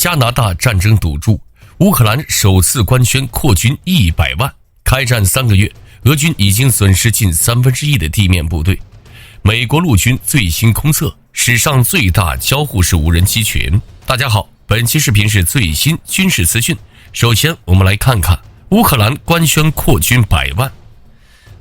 加拿大战争赌注，乌克兰首次官宣扩军100万。开战3个月，俄军已经损失近1/3的地面部队。美国陆军最新空测，史上最大交互式无人机群。大家好，本期视频是最新军事资讯。首先，我们来看看乌克兰官宣扩军100万。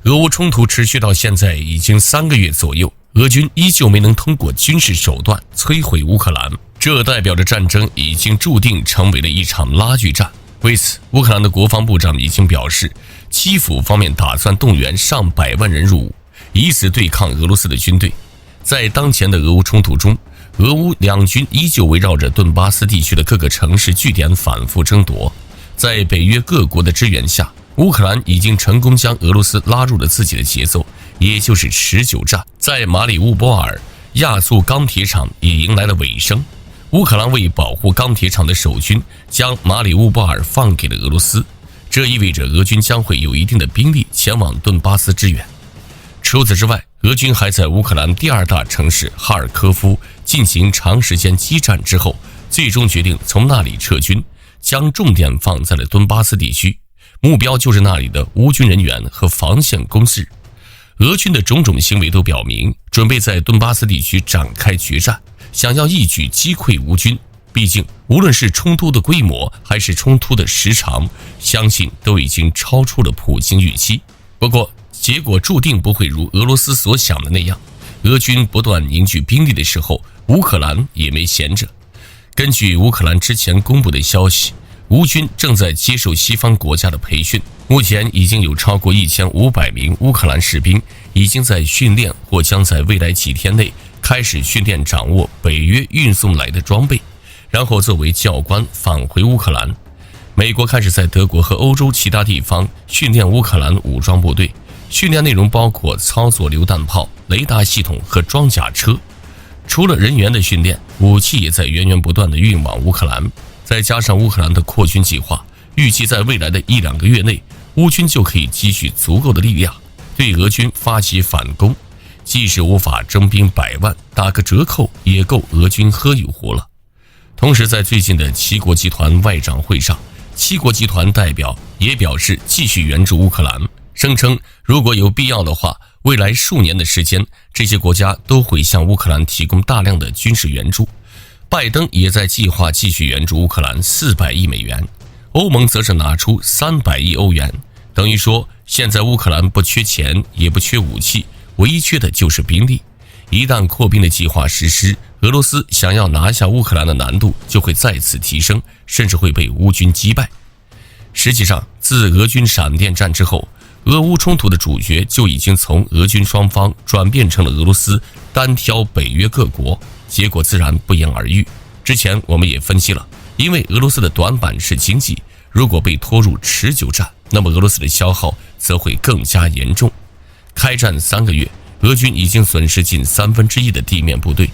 俄乌冲突持续到现在已经3个月左右，俄军依旧没能通过军事手段摧毁乌克兰，这代表着战争已经注定成为了一场拉锯战。为此，乌克兰的国防部长已经表示，基辅方面打算动员上百万人入伍，以此对抗俄罗斯的军队。在当前的俄乌冲突中，俄乌两军依旧围绕着顿巴斯地区的各个城市据点反复争夺。在北约各国的支援下，乌克兰已经成功将俄罗斯拉入了自己的节奏，也就是持久战。在马里乌波尔，亚速钢铁厂也迎来了尾声。乌克兰为保护钢铁厂的守军，将马里乌波尔放给了俄罗斯，这意味着俄军将会有一定的兵力前往顿巴斯支援。除此之外，俄军还在乌克兰第二大城市哈尔科夫进行长时间激战之后，最终决定从那里撤军，将重点放在了顿巴斯地区，目标就是那里的乌军人员和防线工事。俄军的种种行为都表明，准备在顿巴斯地区展开决战，想要一举击溃乌军。毕竟无论是冲突的规模还是冲突的时长，相信都已经超出了普京预期。不过结果注定不会如俄罗斯所想的那样，俄军不断凝聚兵力的时候，乌克兰也没闲着。根据乌克兰之前公布的消息，乌军正在接受西方国家的培训，目前已经有超过1500名乌克兰士兵已经在训练或将在未来几天内开始训练掌握北约运送来的装备，然后作为教官返回乌克兰。美国开始在德国和欧洲其他地方训练乌克兰武装部队，训练内容包括操作榴弹炮、雷达系统和装甲车。除了人员的训练，武器也在源源不断地运往乌克兰。再加上乌克兰的扩军计划，预计在未来的1-2个月内，乌军就可以积蓄足够的力量，对俄军发起反攻。即使无法征兵100万，打个折扣也够俄军喝一壶了。同时，在最近的七国集团外长会上，七国集团代表也表示继续援助乌克兰，声称如果有必要的话，未来数年的时间，这些国家都会向乌克兰提供大量的军事援助。拜登也在计划继续援助乌克兰400亿美元，欧盟则是拿出300亿欧元，等于说现在乌克兰不缺钱也不缺武器，唯一缺的就是兵力。一旦扩兵的计划实施，俄罗斯想要拿下乌克兰的难度就会再次提升，甚至会被乌军击败。实际上，自俄军闪电战之后，俄乌冲突的主角就已经从俄军双方转变成了俄罗斯单挑北约各国，结果自然不言而喻。之前我们也分析了，因为俄罗斯的短板是经济，如果被拖入持久战，那么俄罗斯的消耗则会更加严重。开战3个月，俄军已经损失近1/3的地面部队。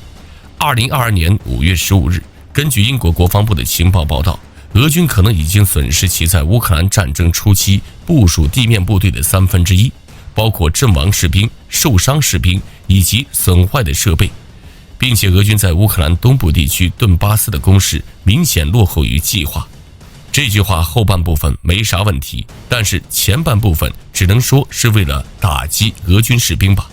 2022年5月15日，根据英国国防部的情报报道，俄军可能已经损失其在乌克兰战争初期部署地面部队的1/3，包括阵亡士兵、受伤士兵以及损坏的设备，并且俄军在乌克兰东部地区顿巴斯的攻势明显落后于计划。这句话后半部分没啥问题，但是前半部分只能说是为了打击俄军士兵吧。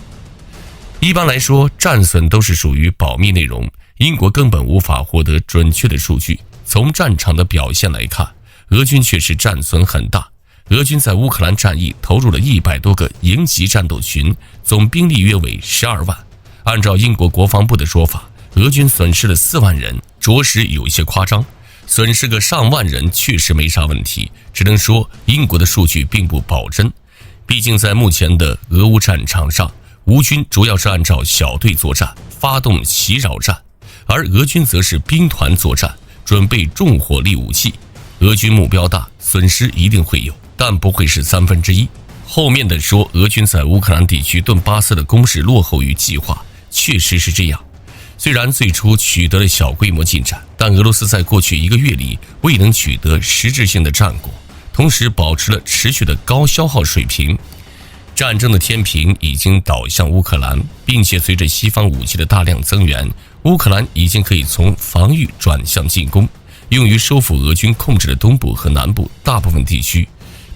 一般来说，战损都是属于保密内容，英国根本无法获得准确的数据。从战场的表现来看，俄军确实战损很大。俄军在乌克兰战役投入了100多个营级战斗群，总兵力约为12万。按照英国国防部的说法，俄军损失了4万人，着实有些夸张。损失个上万人确实没啥问题，只能说英国的数据并不保真。毕竟在目前的俄乌战场上，乌军主要是按照小队作战，发动袭扰战，而俄军则是兵团作战，准备重火力武器。俄军目标大，损失一定会有，但不会是1/3。后面的说俄军在乌克兰地区顿巴斯的攻势落后于计划，确实是这样。虽然最初取得了小规模进展，但俄罗斯在过去1个月里未能取得实质性的战果，同时保持了持续的高消耗水平。战争的天平已经倒向乌克兰，并且随着西方武器的大量增援，乌克兰已经可以从防御转向进攻，用于收复俄军控制的东部和南部大部分地区。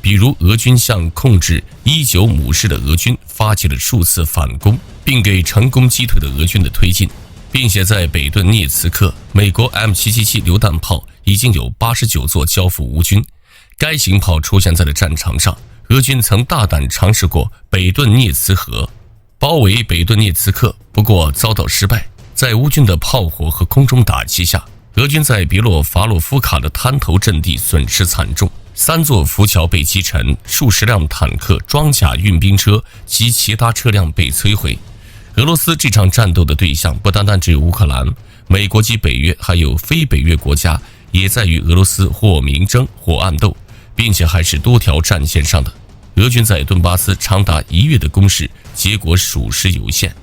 比如，俄军向控制19姆市的俄军发起了数次反攻，并给成功击退了俄军的推进，并且在北顿涅茨克，美国 M777 榴弹炮已经有89座交付乌军。该型炮出现在了战场上，俄军曾大胆尝试过北顿涅茨河，包围北顿涅茨克，不过遭到失败。在乌军的炮火和空中打击下，俄军在别洛伐洛夫卡的滩头阵地损失惨重，3座浮桥被击沉，数十辆坦克、装甲运兵车及其他车辆被摧毁。俄罗斯这场战斗的对象不单单只有乌克兰，美国及北约还有非北约国家也在与俄罗斯或明争或暗斗，并且还是多条战线上的。俄军在顿巴斯长达1月的攻势，结果属实有限，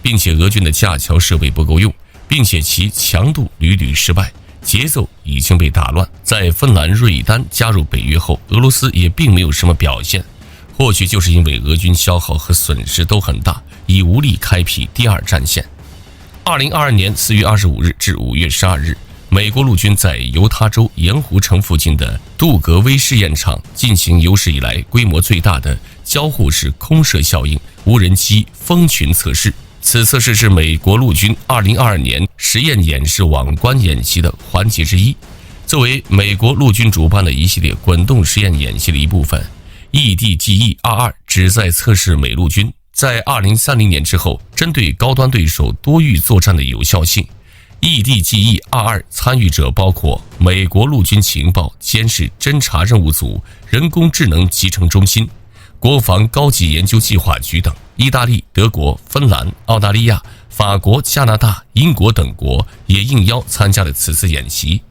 并且俄军的架桥设备不够用，并且其强度屡屡失败，节奏已经被打乱。在芬兰、瑞丹加入北约后，俄罗斯也并没有什么表现，或许就是因为俄军消耗和损失都很大，已无力开辟第二战线。2022年4月25日至5月12日，美国陆军在犹他州盐湖城附近的杜格威试验场进行有史以来规模最大的交互式空射效应无人机蜂群测试。此测试是美国陆军2022年实验演示网关演习的环节之一，作为美国陆军主办的一系列滚动实验演习的一部分。EDGE-22 旨在测试美陆军在2030年之后针对高端对手多域作战的有效性。EDGE-22 参与者包括美国陆军情报、监视、侦察任务组、人工智能集成中心、国防高级研究计划局等。意大利、德国、芬兰、澳大利亚、法国、加拿大、英国等国也应邀参加了此次演习。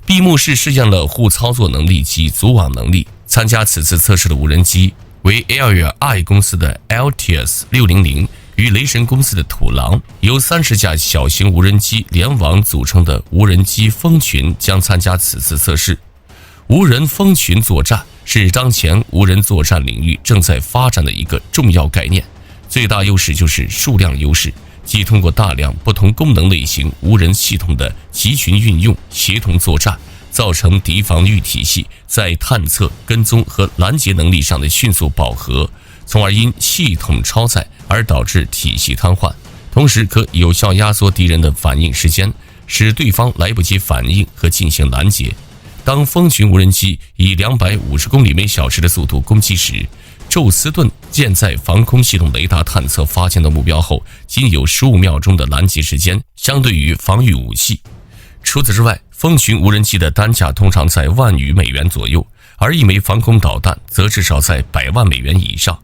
闭幕式试验了互操作能力及组网能力。参加此次测试的无人机为 Area I 公司的 Altius 600与雷神公司的土狼，由30架小型无人机联网组成的无人机蜂群将参加此次测试。无人蜂群作战是当前无人作战领域正在发展的一个重要概念，最大优势就是数量优势，即通过大量不同功能类型无人系统的集群运用、协同作战，造成敌防御体系在探测、跟踪和拦截能力上的迅速饱和，从而因系统超载而导致体系瘫痪，同时可有效压缩敌人的反应时间，使对方来不及反应和进行拦截。当蜂群无人机以250公里每小时的速度攻击时，宙斯盾舰载防空系统雷达探测发现的目标后，仅有15秒钟的拦截时间，相对于防御武器。除此之外，蜂群无人机的单价通常在1万余美元左右，而一枚防空导弹则至少在100万美元以上。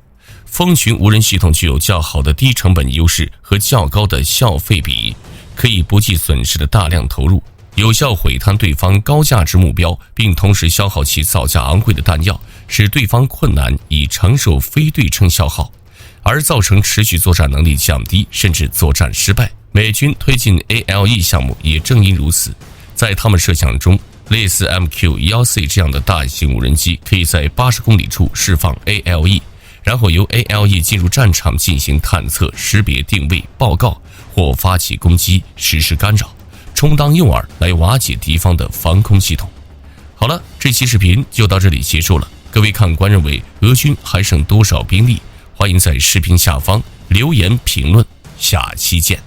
蜂群无人系统具有较好的低成本优势和较高的效费比，可以不计损失的大量投入，有效毁贪对方高价值目标，并同时消耗其造价昂贵的弹药，使对方困难以承受非对称消耗，而造成持续作战能力降低，甚至作战失败。美军推进 ALE 项目也正因如此，在他们设想中，类似 MQ-10C 这样的大型无人机可以在80公里处释放 ALE， 然后由 ALE 进入战场进行探测、识别、定位、报告或发起攻击、实施干扰，充当诱饵来瓦解敌方的防空系统。好了，这期视频就到这里结束了。各位看官认为俄军还剩多少兵力？欢迎在视频下方留言评论。下期见。